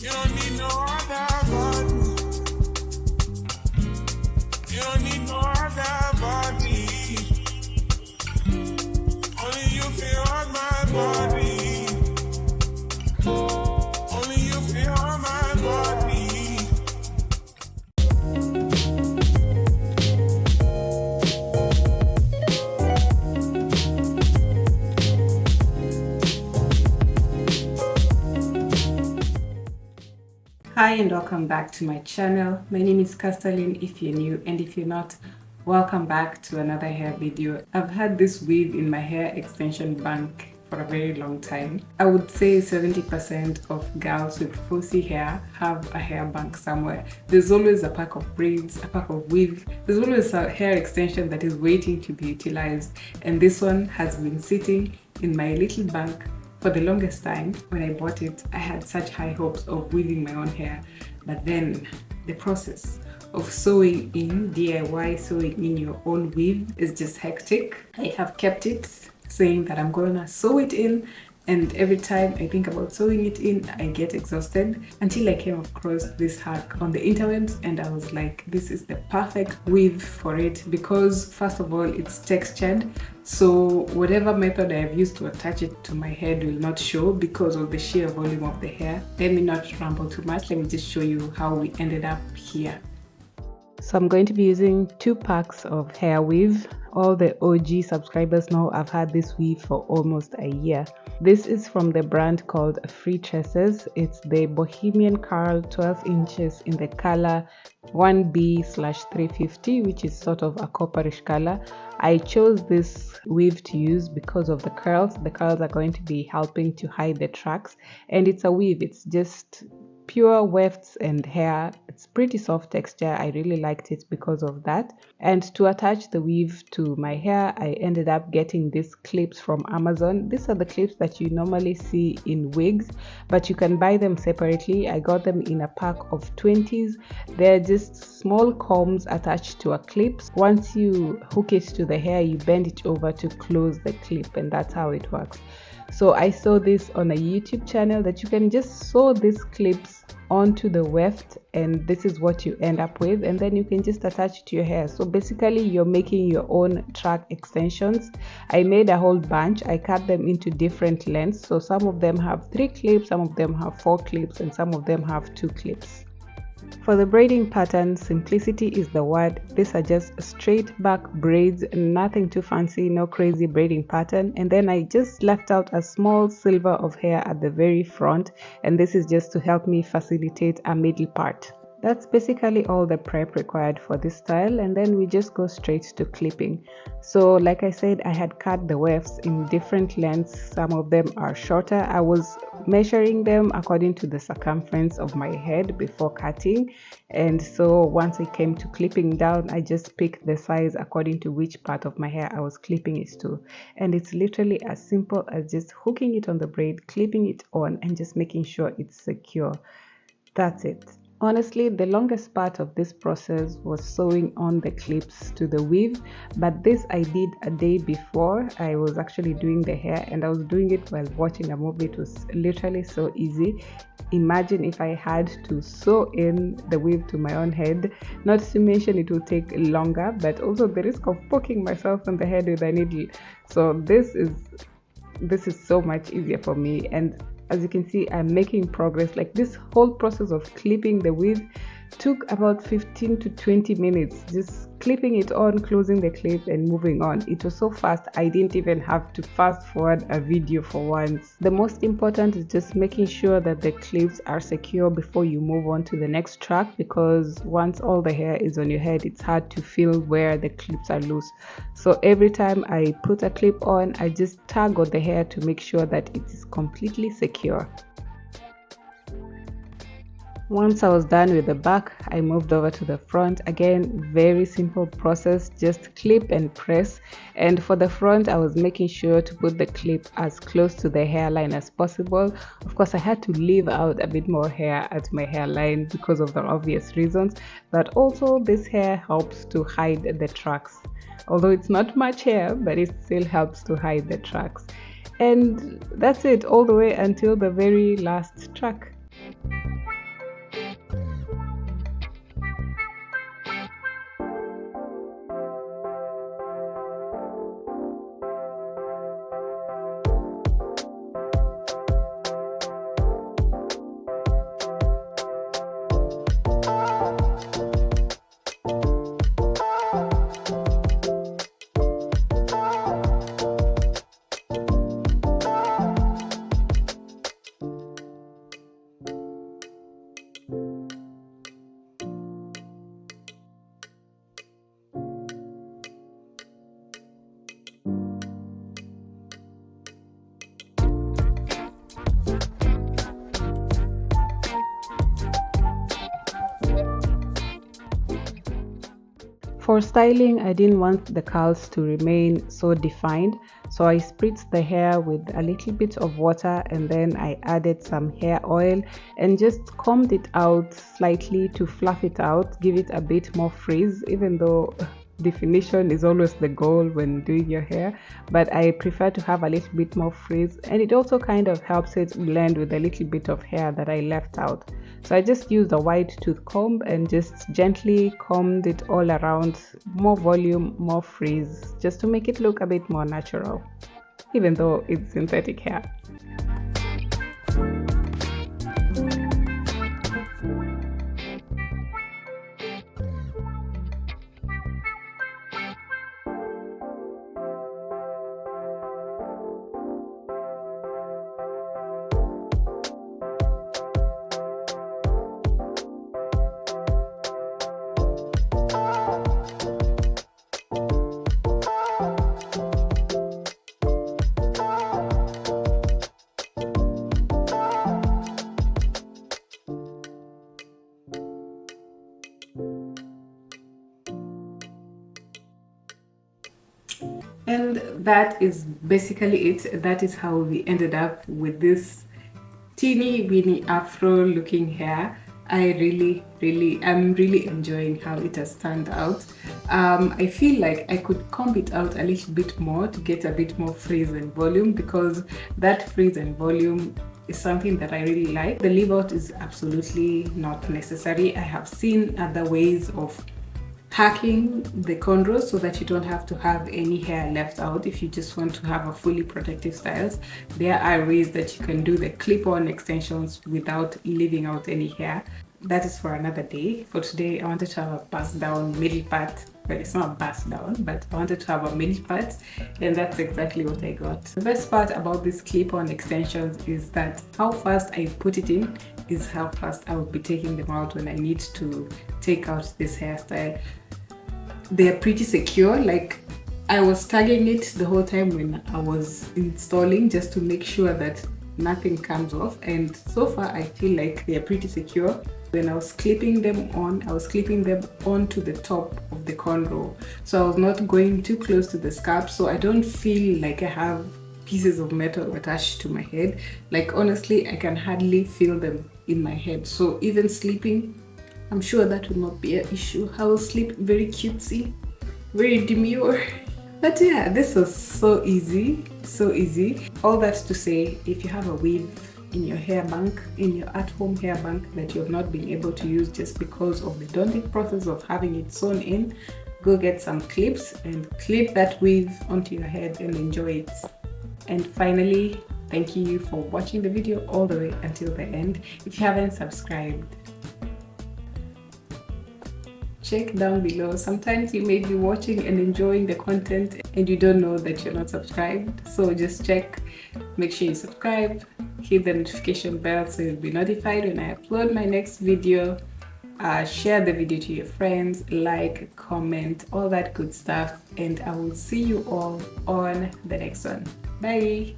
You don't need no other body. You don't need no other body. Only you feel on my body. Only you feel on my body. Hi and welcome back to my channel. My name is Castellin if you're new, and if you're not, welcome back to another hair video. I've had this weave in my hair extension bank for a very long time. I would say 70% of girls with fussy hair have a hair bank somewhere. There's always a pack of braids, a pack of weave. There's always a hair extension that is waiting to be utilized, and this one has been sitting in my little bank for the longest time. When I bought it, I had such high hopes of weaving my own hair, but then the process of sewing in, DIY sewing in your own weave is just hectic. I have kept it saying that I'm gonna sew it in, and every time I think about sewing it in, I get exhausted, until I came across this hack on the interwebs, and I was like, this is the perfect weave for it, because first of all, it's textured, so whatever method I have used to attach it to my head will not show because of the sheer volume of the hair. Let me not ramble too much, let me just show you how we ended up here. So I'm going to be using 2 packs of hair weave. All the OG subscribers know I've had this weave for almost a year. This is from the brand called Free Tresses. It's the Bohemian Curl 12 inches in the color 1B/350, which is sort of a copperish color. I chose this weave to use because of the curls. The curls are going to be helping to hide the tracks, and it's a weave. It's just pure wefts and hair. It's pretty soft texture. I really liked it because of that. And to attach the weave to my hair, I ended up getting these clips from Amazon. These are the clips that you normally see in wigs, but you can buy them separately. I got them in a pack of 20s. They're just small combs attached to a clip. Once you hook it to the hair, you bend it over to close the clip, and that's how it works. So I saw this on a YouTube channel that you can just sew these clips onto the weft, and this is what you end up with, and then you can just attach it to your hair. So basically you're making your own track extensions. I made a whole bunch. I cut them into different lengths, so some of them have 3 clips, some of them have 4 clips, and some of them have 2 clips. For the braiding pattern, simplicity is the word. These are just straight back braids, nothing too fancy, no crazy braiding pattern. And then I just left out a small silver of hair at the very front, and this is just to help me facilitate a middle part. That's basically all the prep required for this style, and then we just go straight to clipping. So like I said, I had cut the wefts in different lengths. Some of them are shorter. I was measuring them according to the circumference of my head before cutting, and so once I came to clipping down, I just picked the size according to which part of my hair I was clipping it to. And it's literally as simple as just hooking it on the braid, clipping it on, and just making sure it's secure. That's it. Honestly, the longest part of this process was sewing on the clips to the weave, but this I did a day before. I was actually doing the hair, and I was doing it while watching a movie. It was literally so easy. Imagine if I had to sew in the weave to my own head. Not to mention it would take longer, but also the risk of poking myself in the head with a needle. So this is so much easier for me, and as you can see, I'm making progress. Like, this whole process of clipping the weave took about 15 to 20 minutes, just clipping it on, closing the clip, and moving on. It was so fast, I didn't even have to fast forward a video for once. The most important is just making sure that the clips are secure before you move on to the next track, because once all the hair is on your head, it's hard to feel where the clips are loose. So every time I put a clip on, I just tug on the hair to make sure that it is completely secure. Once I was done with the back, I moved over to the front. Again, very simple process, just clip and press. And for the front, I was making sure to put the clip as close to the hairline as possible. Of course, I had to leave out a bit more hair at my hairline because of the obvious reasons, but also this hair helps to hide the tracks. Although it's not much hair, but it still helps to hide the tracks. And that's it all the way until the very last track. For styling, I didn't want the curls to remain so defined, so I spritzed the hair with a little bit of water, and then I added some hair oil and just combed it out slightly to fluff it out, give it a bit more frizz, even though definition is always the goal when doing your hair, but I prefer to have a little bit more frizz, and it also kind of helps it blend with a little bit of hair that I left out. So I just used a wide tooth comb and just gently combed it all around, more volume, more frizz, just to make it look a bit more natural, even though it's synthetic hair. And that is basically it. That is how we ended up with this teeny weeny afro looking hair. I'm really enjoying how it has turned out. I feel like I could comb it out a little bit more to get a bit more frizz and volume, because that frizz and volume is something that I really like. The leave out is absolutely not necessary. I have seen other ways of hacking the cornrows so that you don't have to have any hair left out. If you just want to have a fully protective styles, there are ways that you can do the clip-on extensions without leaving out any hair. That is for another day. For today, I wanted to have a pass down middle part. Well, it's not a pass down, but I wanted to have a middle part, and that's exactly what I got. The best part about these clip-on extensions is that how fast I put it in is how fast I will be taking them out when I need to take out this hairstyle. They're pretty secure. Like, I was tagging it the whole time when I was installing, just to make sure that nothing comes off, and so far I feel like they're pretty secure. When I was clipping them on, I was clipping them onto the top of the cornrow, so I was not going too close to the scalp, so I don't feel like I have pieces of metal attached to my head. Like, honestly, I can hardly feel them in my head, so even sleeping, I'm sure that will not be an issue. I will sleep very cutesy, very demure. But yeah, this was so easy, so easy. All that to say, if you have a weave in your hair bank, in your at-home hair bank that you have not been able to use just because of the daunting process of having it sewn in, go get some clips and clip that weave onto your head and enjoy it. And finally, thank you for watching the video all the way until the end. If you haven't subscribed, check down below. Sometimes you may be watching and enjoying the content and you don't know that you're not subscribed, so just check, make sure you subscribe, hit the notification bell so you'll be notified when I upload my next video. Share the video to your friends, like, comment, all that good stuff, and I will see you all on the next one. Bye.